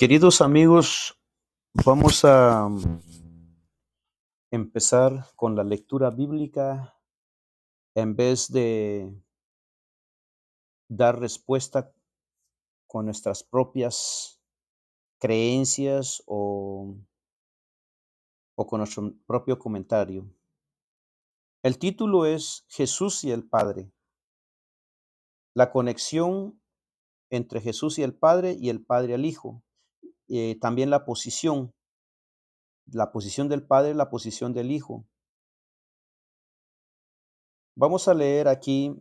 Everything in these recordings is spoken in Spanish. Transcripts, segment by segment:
Queridos amigos, vamos a empezar con la lectura bíblica en vez de dar respuesta con nuestras propias creencias o con nuestro propio comentario. El título es Jesús y el Padre, la conexión entre Jesús y el Padre al Hijo. También la posición del Padre, la posición del Hijo. Vamos a leer aquí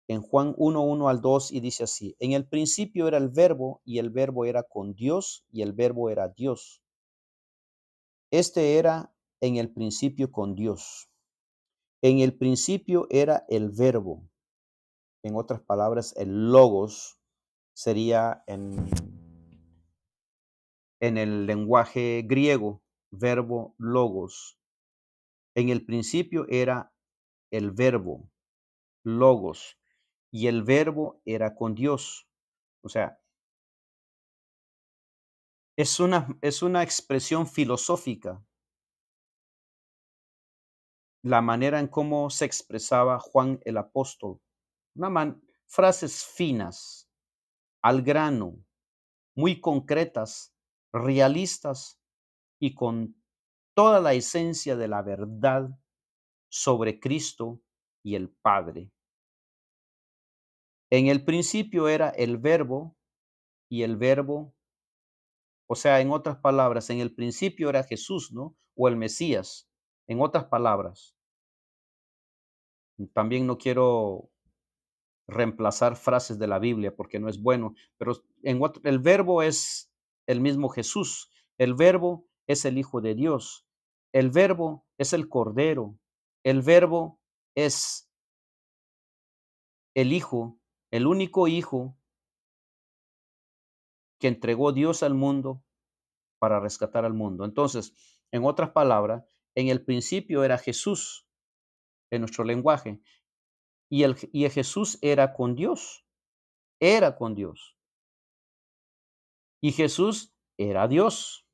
en Juan 1, 1 al 2 y dice así: en el principio era el verbo y el verbo era con Dios y el verbo era Dios. Este era en el principio con Dios. En el principio era el verbo. En otras palabras, el logos sería en el lenguaje griego, verbo logos. En el principio era el verbo, logos, y el verbo era con Dios. O sea, es una expresión filosófica la manera en cómo se expresaba Juan el apóstol. Frases finas, al grano, muy concretas, realistas y con toda la esencia de la verdad sobre Cristo y el Padre. En el principio era el verbo y el verbo, o sea, en otras palabras, en el principio era Jesús, ¿no? O el Mesías, en otras palabras. También no quiero reemplazar frases de la Biblia porque no es bueno, pero el verbo es el mismo Jesús, el verbo es el Hijo de Dios, el verbo es el Cordero, el verbo es el Hijo, el único Hijo que entregó Dios al mundo para rescatar al mundo. Entonces, en otras palabras, en el principio era Jesús en nuestro lenguaje y Jesús era con Dios y Jesús era Dios.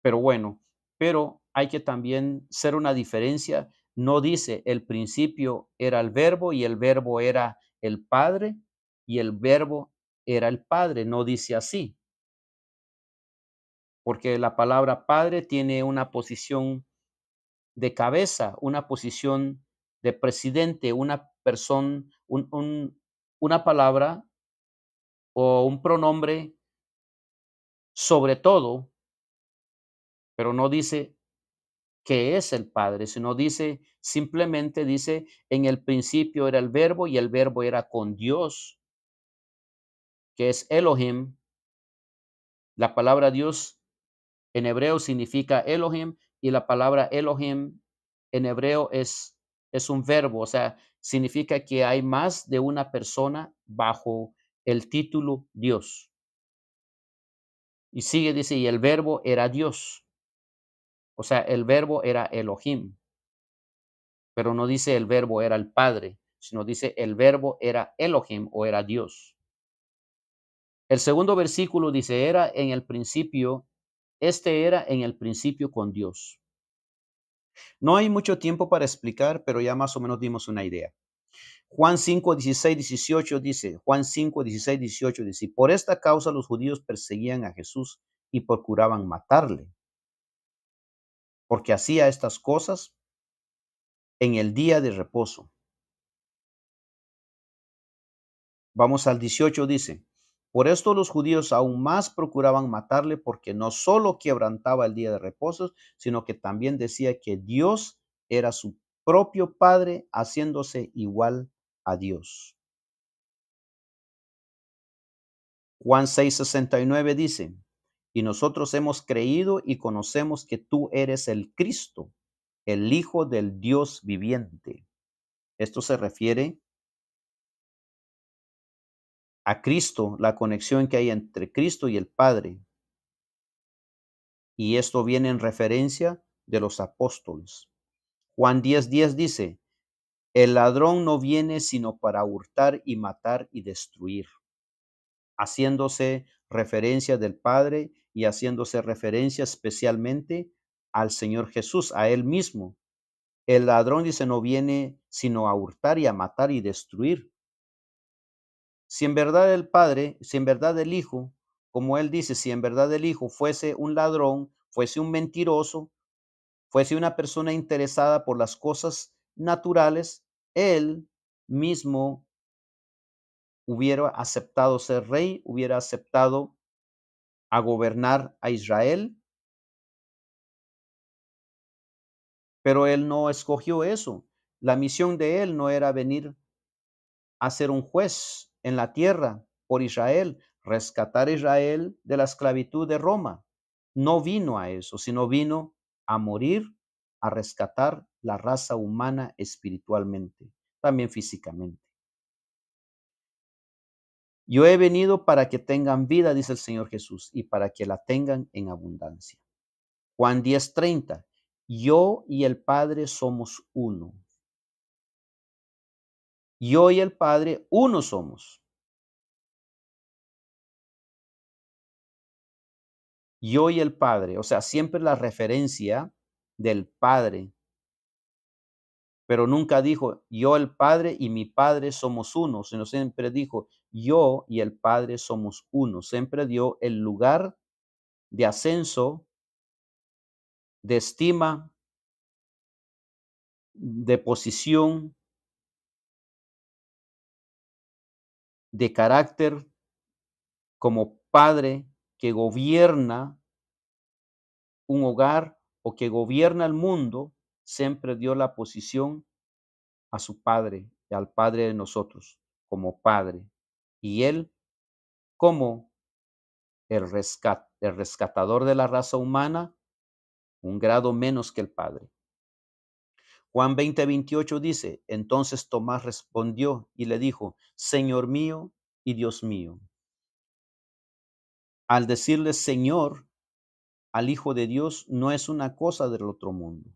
Pero bueno, pero hay que también ser una diferencia. No dice el principio era el verbo y el verbo era el Padre y el verbo era el Padre. No dice así, porque la palabra Padre tiene una posición de cabeza, una posición de presidente, una persona, una palabra o un pronombre sobre todo, pero no dice que es el Padre, sino simplemente dice, en el principio era el verbo y el verbo era con Dios, que es Elohim. La palabra Dios en hebreo significa Elohim y la palabra Elohim en hebreo es un verbo, o sea, significa que hay más de una persona bajo el título Dios. Y sigue, dice, y el verbo era Dios, o sea, el verbo era Elohim. Pero no dice el verbo era el Padre, sino dice el verbo era Elohim o era Dios. El segundo versículo dice, era en el principio, este era en el principio con Dios. No hay mucho tiempo para explicar, pero ya más o menos dimos una idea. Juan 5, 16, 18 dice, Juan 5, 16, 18 dice, por esta causa los judíos perseguían a Jesús y procuraban matarle, porque hacía estas cosas en el día de reposo. Vamos al 18, dice, por esto los judíos aún más procuraban matarle porque no solo quebrantaba el día de reposo, sino que también decía que Dios era su propio Padre, haciéndose igual a Dios. Juan 6:69 dice, y nosotros hemos creído y conocemos que tú eres el Cristo, el Hijo del Dios viviente. Esto se refiere a Cristo, la conexión que hay entre Cristo y el Padre. Y esto viene en referencia de los apóstoles. Juan 10:10 dice, el ladrón no viene sino para hurtar y matar y destruir. haciéndose referencia del Padre y haciéndose referencia especialmente al Señor Jesús, a Él mismo. El ladrón dice, no viene sino a hurtar y a matar y destruir. Si en verdad el Padre, si en verdad el Hijo, como Él dice, si en verdad el Hijo fuese un ladrón, fuese un mentiroso, fuese una persona interesada por las cosas naturales, Él mismo hubiera aceptado ser rey, hubiera aceptado a gobernar a Israel, pero Él no escogió eso. La misión de Él no era venir a ser un juez en la tierra por Israel, rescatar a Israel de la esclavitud de Roma. No vino a eso, sino vino a morir, a rescatar la raza humana espiritualmente, también físicamente. Yo he venido para que tengan vida, dice el Señor Jesús, y para que la tengan en abundancia. Juan 10:30. Yo y el Padre somos uno. Yo y el Padre uno somos. Yo y el Padre, o sea, siempre la referencia del Padre, pero nunca dijo yo, el Padre y mi Padre somos uno, sino siempre dijo yo y el Padre somos uno. Siempre dio el lugar de ascenso, de estima, de posición, de carácter como Padre que gobierna un hogar o que gobierna el mundo, siempre dio la posición a su Padre y al Padre de nosotros como Padre. Y Él como el rescatador de la raza humana, un grado menos que el Padre. Juan 20:28 dice, entonces Tomás respondió y le dijo, Señor mío y Dios mío. Al decirle Señor al Hijo de Dios no es una cosa del otro mundo.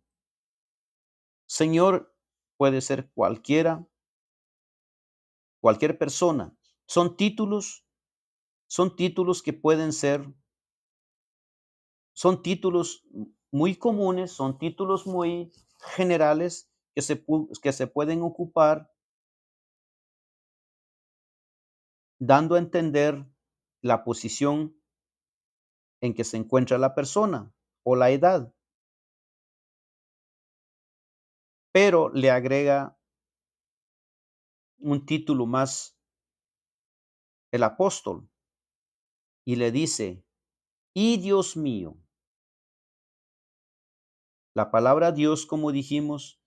Señor puede ser cualquier persona. Son títulos que pueden ser, son títulos muy comunes, son títulos muy generales que se pueden ocupar dando a entender la posición en que se encuentra la persona o la edad, pero le agrega un título más el apóstol y le dice, y Dios mío. La palabra Dios, como dijimos,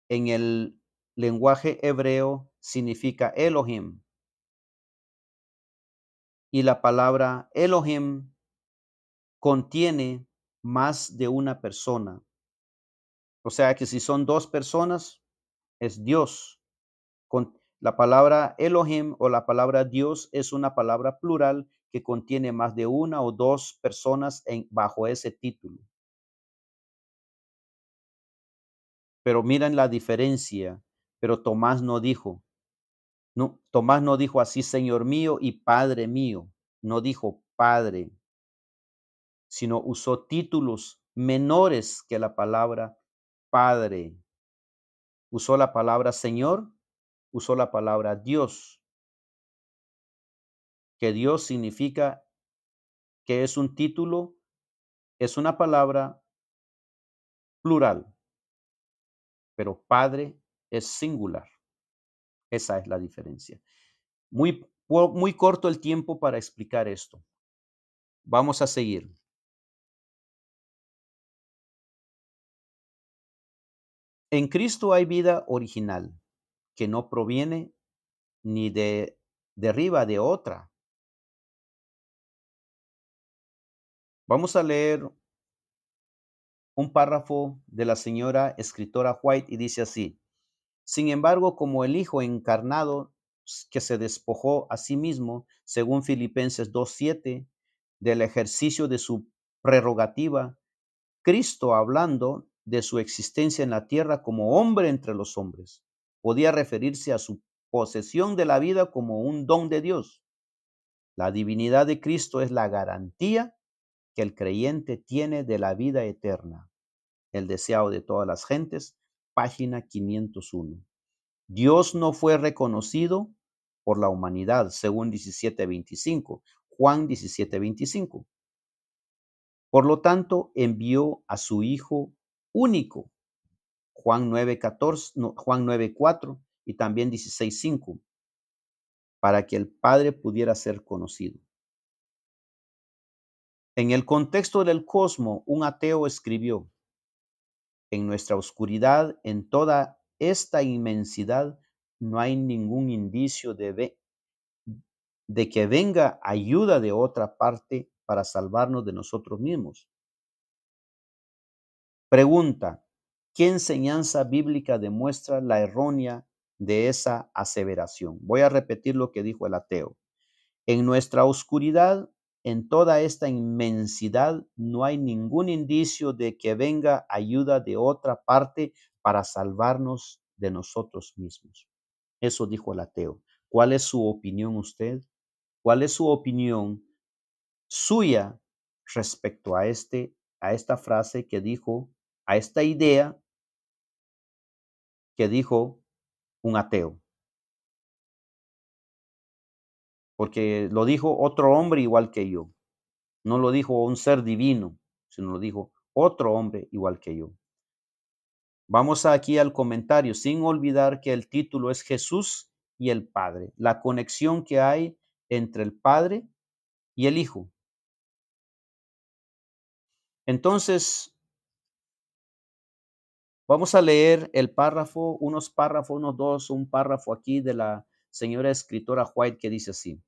en el lenguaje hebreo significa Elohim. Y la palabra Elohim contiene más de una persona. O sea que si son dos personas, es Dios. La palabra Elohim o la palabra Dios es una palabra plural que contiene más de una o dos personas bajo ese título. Pero miren la diferencia. Pero Tomás no dijo así, Señor mío y Padre mío. No dijo Padre, sino usó títulos menores que la palabra Padre. Usó la palabra Señor, usó la palabra Dios, que Dios significa que es un título, es una palabra plural, pero Padre es singular. Esa es la diferencia. Muy corto el tiempo para explicar esto. Vamos a seguir. En Cristo hay vida original que no proviene ni de arriba de otra. Vamos a leer un párrafo de la señora escritora White y dice así: sin embargo, como el Hijo encarnado que se despojó a sí mismo, según Filipenses 2:7, del ejercicio de su prerrogativa, Cristo, hablando de su existencia en la tierra como hombre entre los hombres, podía referirse a su posesión de la vida como un don de Dios. La divinidad de Cristo es la garantía que el creyente tiene de la vida eterna, el deseado de todas las gentes, página 501. Dios no fue reconocido por la humanidad, según 17:25, Juan 17:25. Por lo tanto, envió a su Hijo único, Juan 9:14, no, Juan 9:4 y también 16:5, para que el Padre pudiera ser conocido. En el contexto del cosmos, un ateo escribió: en nuestra oscuridad, en toda esta inmensidad, no hay ningún indicio de que venga ayuda de otra parte para salvarnos de nosotros mismos. Pregunta: ¿qué enseñanza bíblica demuestra la errónea de esa aseveración? Voy a repetir lo que dijo el ateo. En nuestra oscuridad, en toda esta inmensidad, no hay ningún indicio de que venga ayuda de otra parte para salvarnos de nosotros mismos. Eso dijo el ateo. ¿Cuál es su opinión usted? ¿Cuál es su opinión suya respecto a esta frase que dijo, a esta idea que dijo un ateo? Porque lo dijo otro hombre igual que yo. No lo dijo un ser divino, sino lo dijo otro hombre igual que yo. Vamos aquí al comentario, sin olvidar que el título es Jesús y el Padre, la conexión que hay entre el Padre y el Hijo. Entonces, vamos a leer el párrafo, unos párrafos, un párrafo aquí de la señora escritora White que dice así.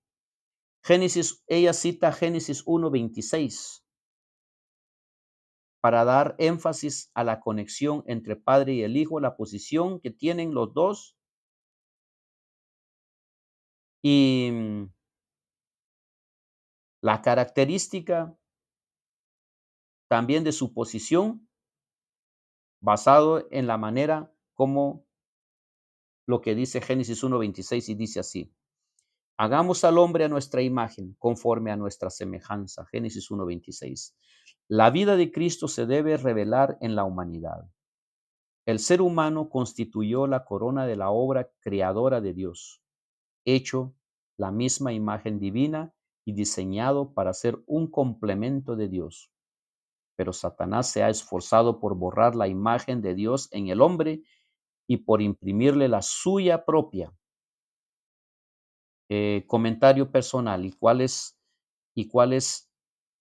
Génesis, ella cita Génesis 1:26 para dar énfasis a la conexión entre Padre y el Hijo, la posición que tienen los dos y la característica también de su posición basado en la manera como lo que dice Génesis 1:26 y dice así. Hagamos al hombre a nuestra imagen, conforme a nuestra semejanza. Génesis 1:26. La vida de Cristo se debe revelar en la humanidad. El ser humano constituyó la corona de la obra creadora de Dios, hecho la misma imagen divina y diseñado para ser un complemento de Dios. Pero Satanás se ha esforzado por borrar la imagen de Dios en el hombre y por imprimirle la suya propia. Comentario personal. ¿Y cuál es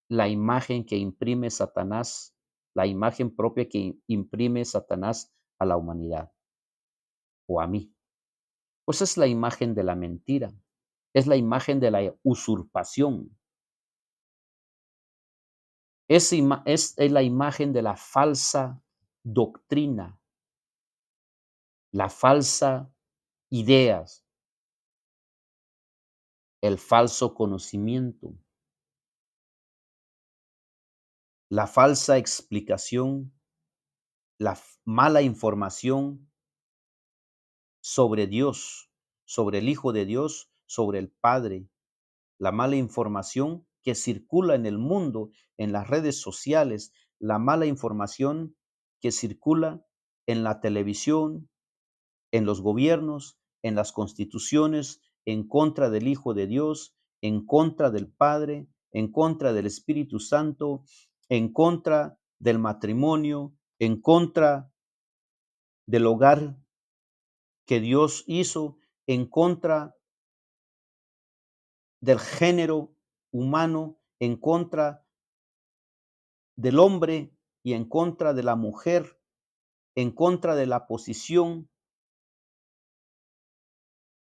la imagen que imprime Satanás? La imagen propia que imprime Satanás a la humanidad o a mí. Pues es la imagen de la mentira, es la imagen de la usurpación, es la imagen de la falsa doctrina, la falsa ideas, el falso conocimiento, la falsa explicación, la mala información sobre Dios, sobre el Hijo de Dios, sobre el Padre, la mala información que circula en el mundo, en las redes sociales, la mala información que circula en la televisión, en los gobiernos, en las constituciones, en contra del Hijo de Dios, en contra del Padre, en contra del Espíritu Santo, en contra del matrimonio, en contra del hogar que Dios hizo, en contra del género humano, en contra del hombre y en contra de la mujer, en contra de la posición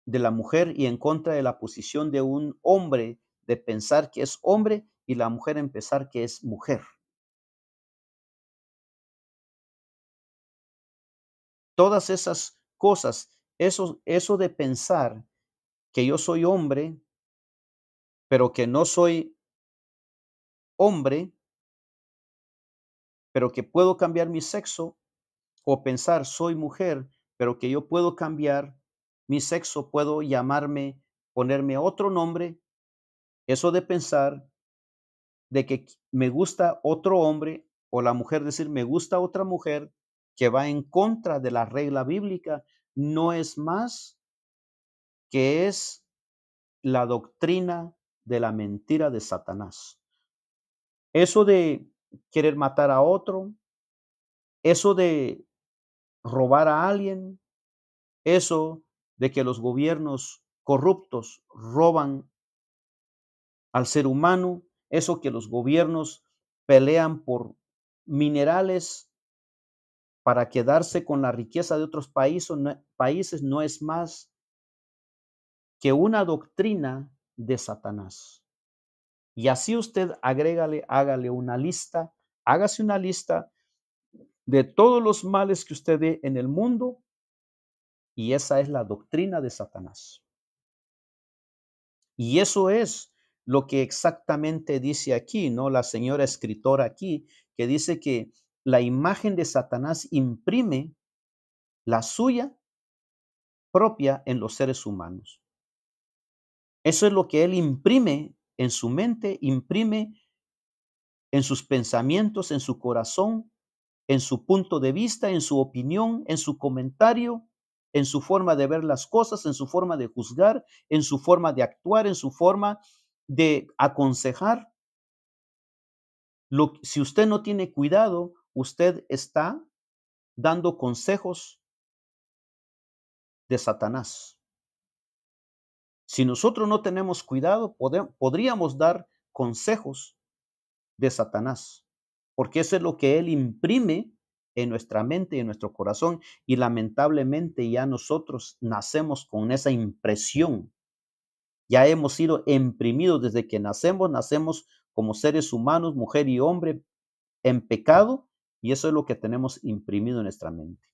de la mujer y en contra de la posición de un hombre de pensar que es hombre y la mujer en pensar que es mujer. Todas esas cosas, eso de pensar que yo soy hombre, pero que no soy hombre, pero que puedo cambiar mi sexo, o pensar soy mujer, pero que yo puedo cambiar mi sexo, puedo llamarme, ponerme otro nombre Eso de pensar de que me gusta otro hombre o la mujer decir me gusta otra mujer que va en contra de la regla bíblica, no es más que es la doctrina de la mentira de Satanás. Eso de querer matar a otro, eso de robar a alguien, eso de que los gobiernos corruptos roban al ser humano, eso que los gobiernos pelean por minerales para quedarse con la riqueza de otros países no es más que una doctrina de Satanás. Y así usted hágale una lista, hágase una lista de todos los males que usted ve en el mundo, y esa es la doctrina de Satanás. Y eso es lo que exactamente dice aquí, ¿no? La señora escritora aquí, que dice que la imagen de Satanás imprime la suya propia en los seres humanos. Eso es lo que él imprime en su mente, imprime en sus pensamientos, en su corazón, en su punto de vista, en su opinión, en su comentario, en su forma de ver las cosas, en su forma de juzgar, en su forma de actuar, en su forma de aconsejar. Si usted no tiene cuidado, usted está dando consejos de Satanás. Si nosotros no tenemos cuidado, podríamos dar consejos de Satanás, porque eso es lo que él imprime en nuestra mente y en nuestro corazón, y lamentablemente ya nosotros nacemos con esa impresión. Ya hemos sido imprimidos desde que nacemos como seres humanos, mujer y hombre, en pecado, y eso es lo que tenemos imprimido en nuestra mente.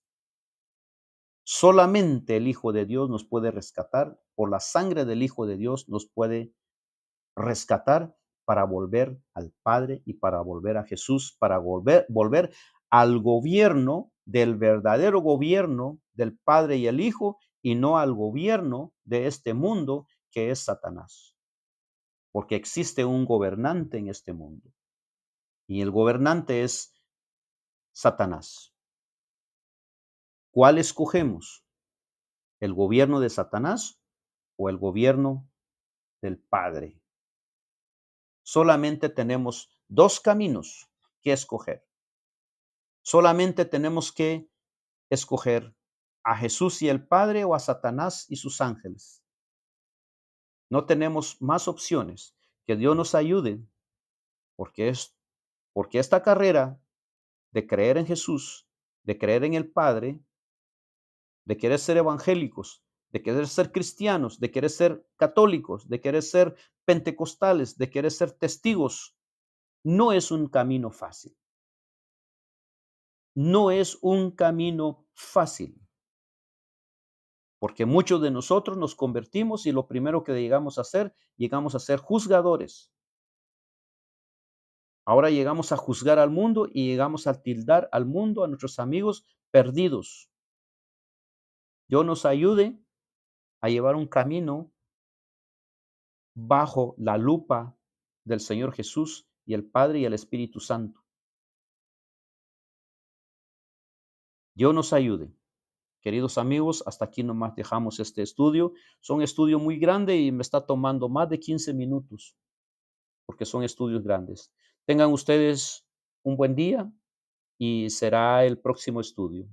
Solamente el Hijo de Dios nos puede rescatar, por la sangre del Hijo de Dios nos puede rescatar para volver al Padre y para volver a Jesús, para volver al gobierno del verdadero gobierno del Padre y el Hijo, y no al gobierno de este mundo que es Satanás. Porque existe un gobernante en este mundo, y el gobernante es Satanás. ¿Cuál escogemos? ¿El gobierno de Satanás o el gobierno del Padre? Solamente tenemos dos caminos que escoger. Solamente tenemos que escoger a Jesús y el Padre o a Satanás y sus ángeles. No tenemos más opciones. Que Dios nos ayude, porque porque esta carrera de creer en Jesús, de creer en el Padre, de querer ser evangélicos, de querer ser cristianos, de querer ser católicos, de querer ser pentecostales, de querer ser testigos, no es un camino fácil. No es un camino fácil, porque muchos de nosotros nos convertimos y lo primero que llegamos a ser juzgadores. Ahora llegamos a juzgar al mundo y llegamos a tildar al mundo, a nuestros amigos perdidos. Dios nos ayude a llevar un camino bajo la lupa del Señor Jesús y el Padre y el Espíritu Santo. Dios nos ayude. Queridos amigos, hasta aquí nomás dejamos este estudio. Es un estudio muy grande y me está tomando más de 15 minutos porque son estudios grandes. Tengan ustedes un buen día y será el próximo estudio.